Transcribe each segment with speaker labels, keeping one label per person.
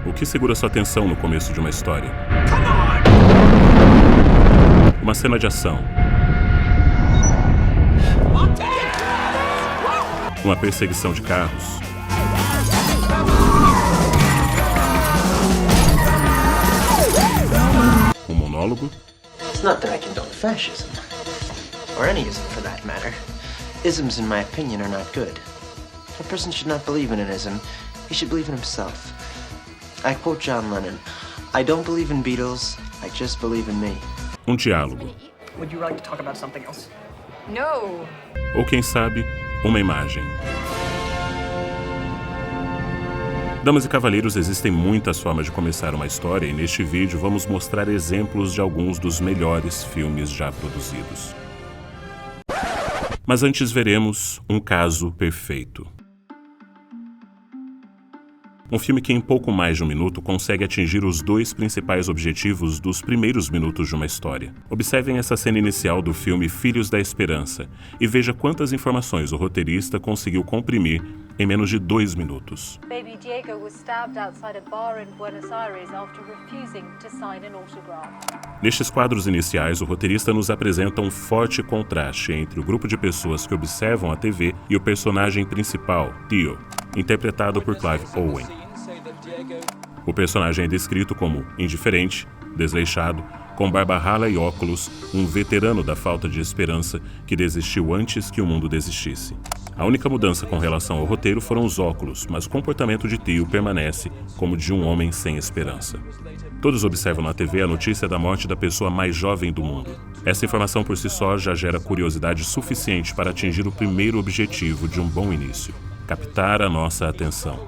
Speaker 1: O que segura sua atenção no começo de uma história? Uma cena de ação. Uma perseguição de carros. Um monólogo.
Speaker 2: It's not that I condone fascism, or any ism for that matter. Isms, in my opinion, are not good. A person should not believe in an ism. He should believe in himself. I quote John Lennon, I don't believe in Beatles, I just believe in me.
Speaker 1: Um diálogo.
Speaker 3: Would you like to talk about something else?
Speaker 4: No.
Speaker 1: Ou quem sabe, uma imagem. Damas e cavalheiros, existem muitas formas de começar uma história e neste vídeo vamos mostrar exemplos de alguns dos melhores filmes já produzidos. Mas antes veremos um caso perfeito. Um filme que em pouco mais de um minuto consegue atingir os dois principais objetivos dos primeiros minutos de uma história. Observem essa cena inicial do filme Filhos da Esperança e veja quantas informações o roteirista conseguiu comprimir em menos de 2 minutos.
Speaker 5: Baby Diego was stabbed outside a bar in Buenos Aires after refusing to sign an autograph.
Speaker 1: Nestes quadros iniciais, o roteirista nos apresenta um forte contraste entre o grupo de pessoas que observam a TV e o personagem principal, Theo, interpretado por Clive Owen. O personagem é descrito como indiferente, desleixado, com barba rala e óculos, um veterano da falta de esperança que desistiu antes que o mundo desistisse. A única mudança com relação ao roteiro foram os óculos, mas o comportamento de Theo permanece como de um homem sem esperança. Todos observam na TV a notícia da morte da pessoa mais jovem do mundo. Essa informação por si só já gera curiosidade suficiente para atingir o primeiro objetivo de um bom início: captar a nossa atenção.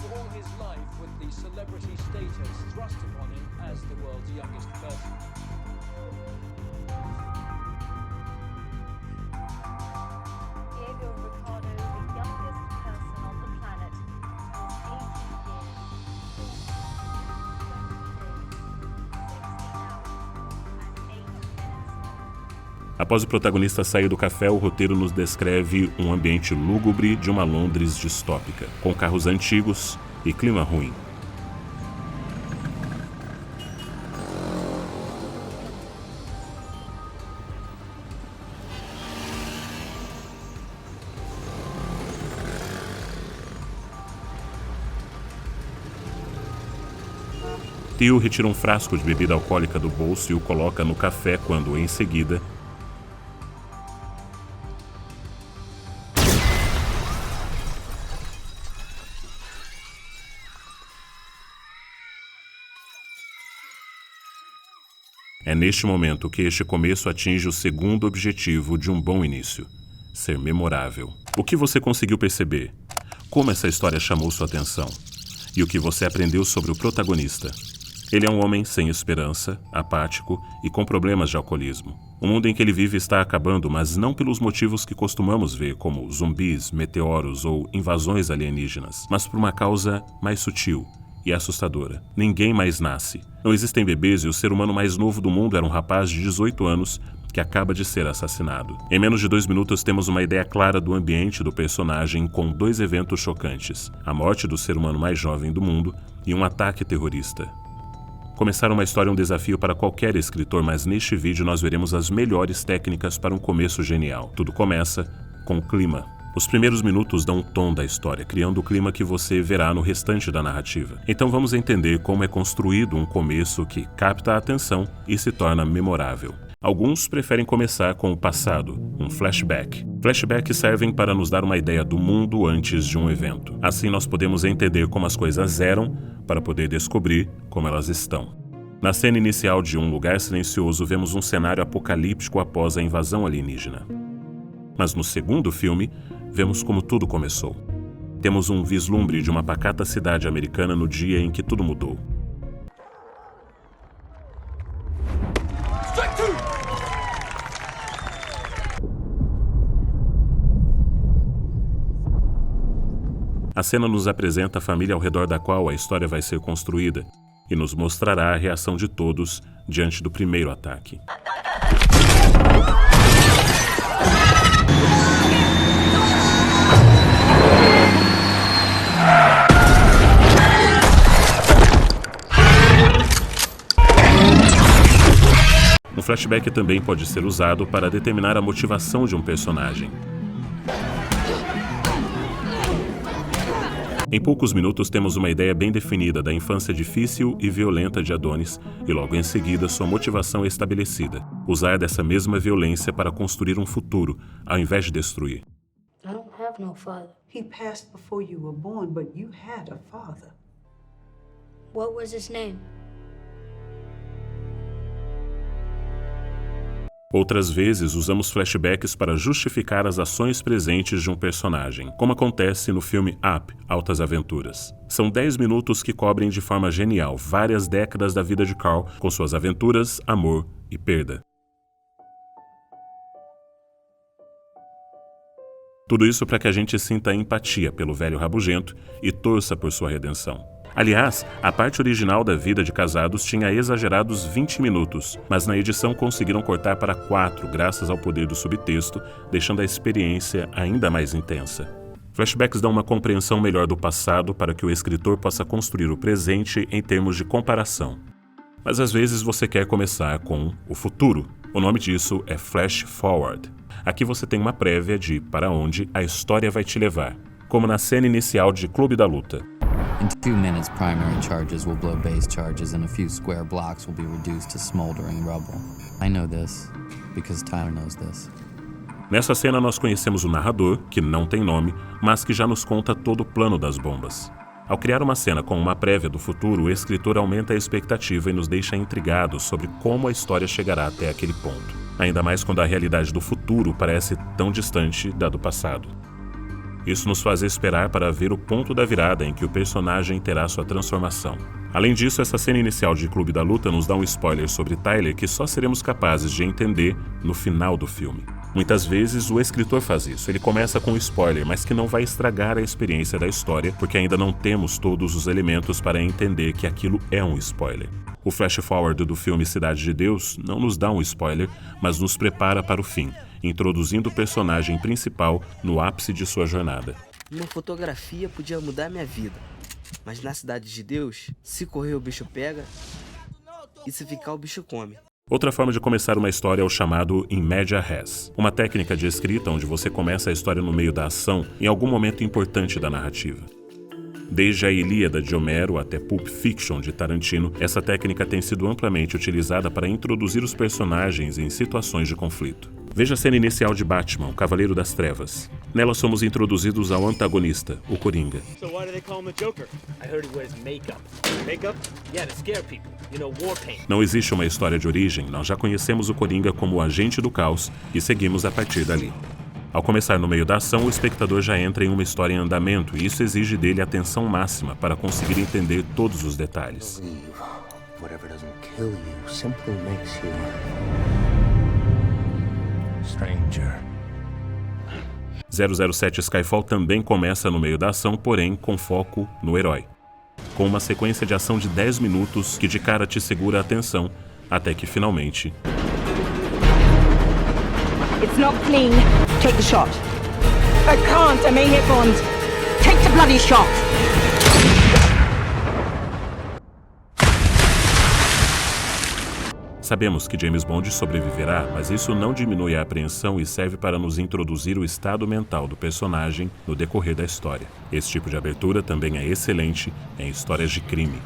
Speaker 5: Diego Ricardo, the youngest person on the planet, was 18 years.
Speaker 1: Após o protagonista sair do café, o roteiro nos descreve um ambiente lúgubre de uma Londres distópica, com carros antigos e clima ruim. Theo retira um frasco de bebida alcoólica do bolso e o coloca no café quando, em seguida, é neste momento que este começo atinge o segundo objetivo de um bom início: ser memorável. O que você conseguiu perceber? Como essa história chamou sua atenção? E o que você aprendeu sobre o protagonista? Ele é um homem sem esperança, apático e com problemas de alcoolismo. O mundo em que ele vive está acabando, mas não pelos motivos que costumamos ver, como zumbis, meteoros ou invasões alienígenas, mas por uma causa mais sutil e assustadora. Ninguém mais nasce. Não existem bebês e o ser humano mais novo do mundo era um rapaz de 18 anos que acaba de ser assassinado. Em menos de 2 minutos temos uma ideia clara do ambiente do personagem com 2 eventos chocantes: a morte do ser humano mais jovem do mundo e um ataque terrorista. Começar uma história é um desafio para qualquer escritor, mas neste vídeo nós veremos as melhores técnicas para um começo genial. Tudo começa com o clima. Os primeiros minutos dão o tom da história, criando o clima que você verá no restante da narrativa. Então vamos entender como é construído um começo que capta a atenção e se torna memorável. Alguns preferem começar com o passado, um flashback. Flashbacks servem para nos dar uma ideia do mundo antes de um evento. Assim nós podemos entender como as coisas eram, para poder descobrir como elas estão. Na cena inicial de Um Lugar Silencioso, vemos um cenário apocalíptico após a invasão alienígena. Mas no segundo filme, vemos como tudo começou. Temos um vislumbre de uma pacata cidade americana no dia em que tudo mudou. A cena nos apresenta a família ao redor da qual a história vai ser construída e nos mostrará a reação de todos diante do primeiro ataque. flashback também pode ser usado para determinar a motivação de um personagem. Em poucos minutos temos uma ideia bem definida da infância difícil e violenta de Adonis e logo em seguida sua motivação é estabelecida. Usar dessa mesma violência para construir um futuro, ao invés de destruir.
Speaker 4: I don't have no father.
Speaker 6: He passed before you were born, but you had a father.
Speaker 4: What was his name?
Speaker 1: Outras vezes, usamos flashbacks para justificar as ações presentes de um personagem, como acontece no filme Up, Altas Aventuras. São 10 minutos que cobrem de forma genial várias décadas da vida de Carl, com suas aventuras, amor e perda. Tudo isso para que a gente sinta empatia pelo velho rabugento e torça por sua redenção. Aliás, a parte original da vida de casados tinha exagerados 20 minutos, mas na edição conseguiram cortar para 4 graças ao poder do subtexto, deixando a experiência ainda mais intensa. Flashbacks dão uma compreensão melhor do passado para que o escritor possa construir o presente em termos de comparação. Mas às vezes você quer começar com o futuro. O nome disso é Flash Forward. Aqui você tem uma prévia de para onde a história vai te levar, como na cena inicial de Clube da Luta.
Speaker 7: In 2 minutes, primary charges will blow base charges and a few square blocks will be reduced to smoldering rubble. I know this, because Tyler knows this.
Speaker 1: Nessa cena nós conhecemos o narrador, que não tem nome, mas que já nos conta todo o plano das bombas. Ao criar uma cena com uma prévia do futuro, o escritor aumenta a expectativa e nos deixa intrigados sobre como a história chegará até aquele ponto. Ainda mais quando a realidade do futuro parece tão distante da do passado. Isso nos faz esperar para ver o ponto da virada em que o personagem terá sua transformação. Além disso, essa cena inicial de Clube da Luta nos dá um spoiler sobre Tyler que só seremos capazes de entender no final do filme. Muitas vezes o escritor faz isso, ele começa com um spoiler, mas que não vai estragar a experiência da história, porque ainda não temos todos os elementos para entender que aquilo é um spoiler. O flash forward do filme Cidade de Deus não nos dá um spoiler, mas nos prepara para o fim, introduzindo o personagem principal no ápice de sua jornada.
Speaker 8: Uma fotografia podia mudar minha vida, mas na Cidade de Deus, se correr o bicho pega e se ficar o bicho come.
Speaker 1: Outra forma de começar uma história é o chamado in media res, uma técnica de escrita onde você começa a história no meio da ação em algum momento importante da narrativa. Desde a Ilíada de Homero até Pulp Fiction de Tarantino, essa técnica tem sido amplamente utilizada para introduzir os personagens em situações de conflito. Veja a cena inicial de Batman, o Cavaleiro das Trevas. Nela somos introduzidos ao antagonista, o Coringa.
Speaker 9: So why do they call him the Joker? I heard he wears makeup. Makeup? Yeah, to scare people. You know, war paint.
Speaker 1: Não existe uma história de origem, nós já conhecemos o Coringa como o agente do caos e seguimos a partir dali. Ao começar no meio da ação, o espectador já entra em uma história em andamento e isso exige dele atenção máxima para conseguir entender todos os detalhes.
Speaker 2: Whatever doesn't kill you simply makes you stranger.
Speaker 1: 007 Skyfall também começa no meio da ação, porém com foco no herói. Com uma sequência de ação de 10 minutos que de cara te segura a atenção, até que finalmente...
Speaker 10: It's not clean. Take the shot. I can't. I may hit Bond. Take the bloody shot.
Speaker 1: Sabemos que James Bond sobreviverá, mas isso não diminui a apreensão e serve para nos introduzir o estado mental do personagem no decorrer da história. Esse tipo de abertura também é excelente em histórias de crime.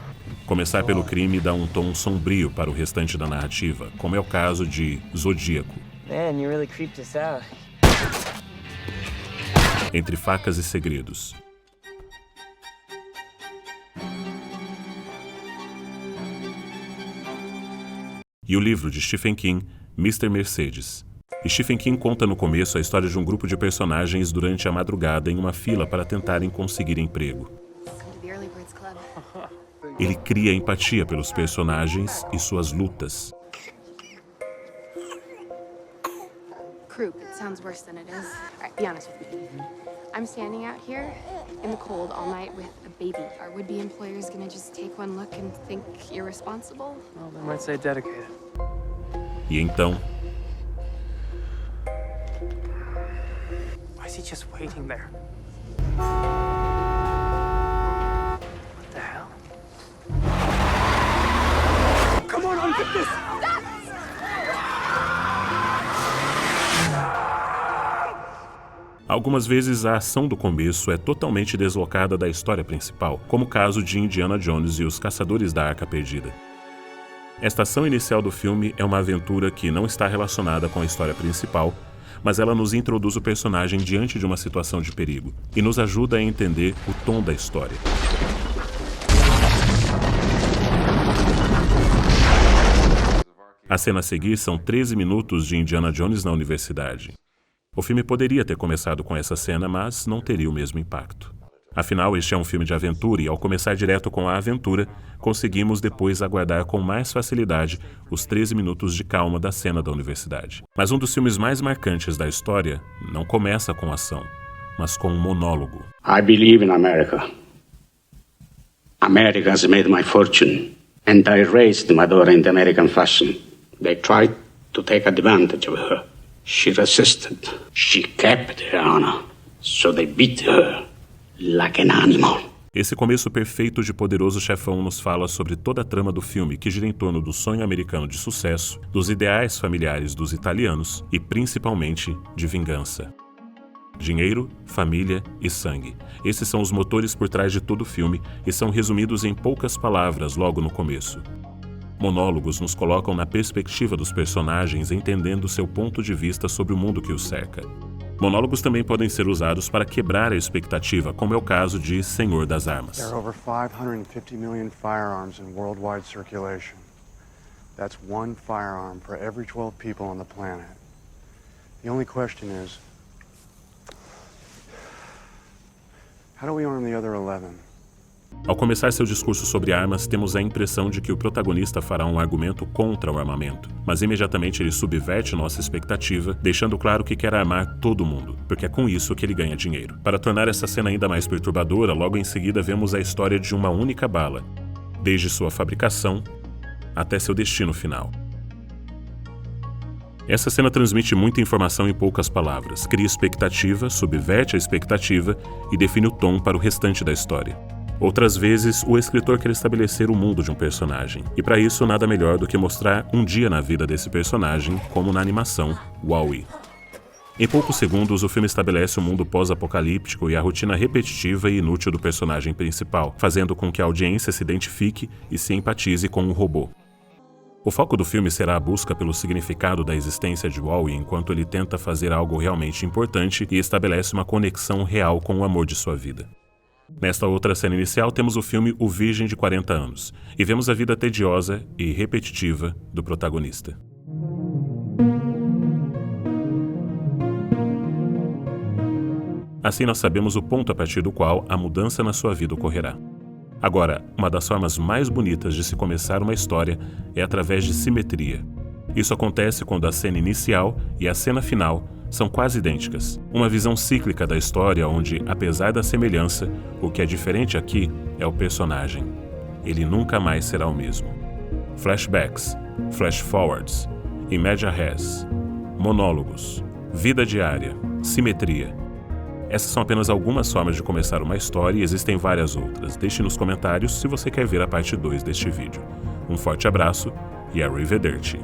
Speaker 1: Começar pelo crime dá um tom sombrio para o restante da narrativa, como é o caso de Zodíaco.
Speaker 2: Man, you really creeped us out.
Speaker 1: Entre Facas e Segredos. E o livro de Stephen King, Mr. Mercedes. E Stephen King conta no começo a história de um grupo de personagens durante a madrugada em uma fila para tentarem conseguir emprego. Ele cria empatia pelos personagens e suas lutas.
Speaker 11: Croup, it sounds worse than it is. All right, be honest with me. I'm standing out here in the cold all night with a baby. Are would-be employers gonna just take one look and think irresponsible?
Speaker 3: Well, they might say dedicated.
Speaker 1: E então...
Speaker 3: Why is he just waiting there? What the hell? Come on, get this!
Speaker 1: Algumas vezes a ação do começo é totalmente deslocada da história principal, como o caso de Indiana Jones e os Caçadores da Arca Perdida. Esta ação inicial do filme é uma aventura que não está relacionada com a história principal, mas ela nos introduz o personagem diante de uma situação de perigo e nos ajuda a entender o tom da história. A cena a seguir são 13 minutos de Indiana Jones na universidade. O filme poderia ter começado com essa cena, mas não teria o mesmo impacto. Afinal, este é um filme de aventura e, ao começar direto com a aventura, conseguimos depois aguardar com mais facilidade os 13 minutos de calma da cena da universidade. Mas um dos filmes mais marcantes da história não começa com ação, mas com um monólogo.
Speaker 12: I believe in America. America has made my fortune, and I raised my daughter in the American fashion. They tried to take advantage of her. She resisted. She kept her honor, so they beat her like an animal.
Speaker 1: Esse começo perfeito de Poderoso Chefão nos fala sobre toda a trama do filme, que gira em torno do sonho americano de sucesso, dos ideais familiares dos italianos e, principalmente, de vingança. Dinheiro, família e sangue. Esses são os motores por trás de todo o filme e são resumidos em poucas palavras logo no começo. Monólogos nos colocam na perspectiva dos personagens, entendendo seu ponto de vista sobre o mundo que os cerca. Monólogos também podem ser usados para quebrar a expectativa, como é o caso de Senhor das Armas.
Speaker 13: There are over 550 million firearms in worldwide circulation. That's one firearm for every 12 people on the planet. The only question is, how do we arm the other 11?
Speaker 1: Ao começar seu discurso sobre armas, temos a impressão de que o protagonista fará um argumento contra o armamento, mas imediatamente ele subverte nossa expectativa, deixando claro que quer armar todo mundo, porque é com isso que ele ganha dinheiro. Para tornar essa cena ainda mais perturbadora, logo em seguida vemos a história de uma única bala, desde sua fabricação até seu destino final. Essa cena transmite muita informação em poucas palavras, cria expectativa, subverte a expectativa e define o tom para o restante da história. Outras vezes, o escritor quer estabelecer o mundo de um personagem, e para isso nada melhor do que mostrar um dia na vida desse personagem, como na animação WALL-E. Em poucos segundos, o filme estabelece um mundo pós-apocalíptico e a rotina repetitiva e inútil do personagem principal, fazendo com que a audiência se identifique e se empatize com um robô. O foco do filme será a busca pelo significado da existência de WALL-E enquanto ele tenta fazer algo realmente importante e estabelece uma conexão real com o amor de sua vida. Nesta outra cena inicial, temos o filme O Virgem de 40 Anos, e vemos a vida tediosa e repetitiva do protagonista. Assim nós sabemos o ponto a partir do qual a mudança na sua vida ocorrerá. Agora, uma das formas mais bonitas de se começar uma história é através de simetria. Isso acontece quando a cena inicial e a cena final são quase idênticas. Uma visão cíclica da história onde, apesar da semelhança, o que é diferente aqui é o personagem. Ele nunca mais será o mesmo. Flashbacks, flash-forwards, in media res, monólogos, vida diária, simetria. Essas são apenas algumas formas de começar uma história e existem várias outras. Deixe nos comentários se você quer ver a parte 2 deste vídeo. Um forte abraço e arrivederci.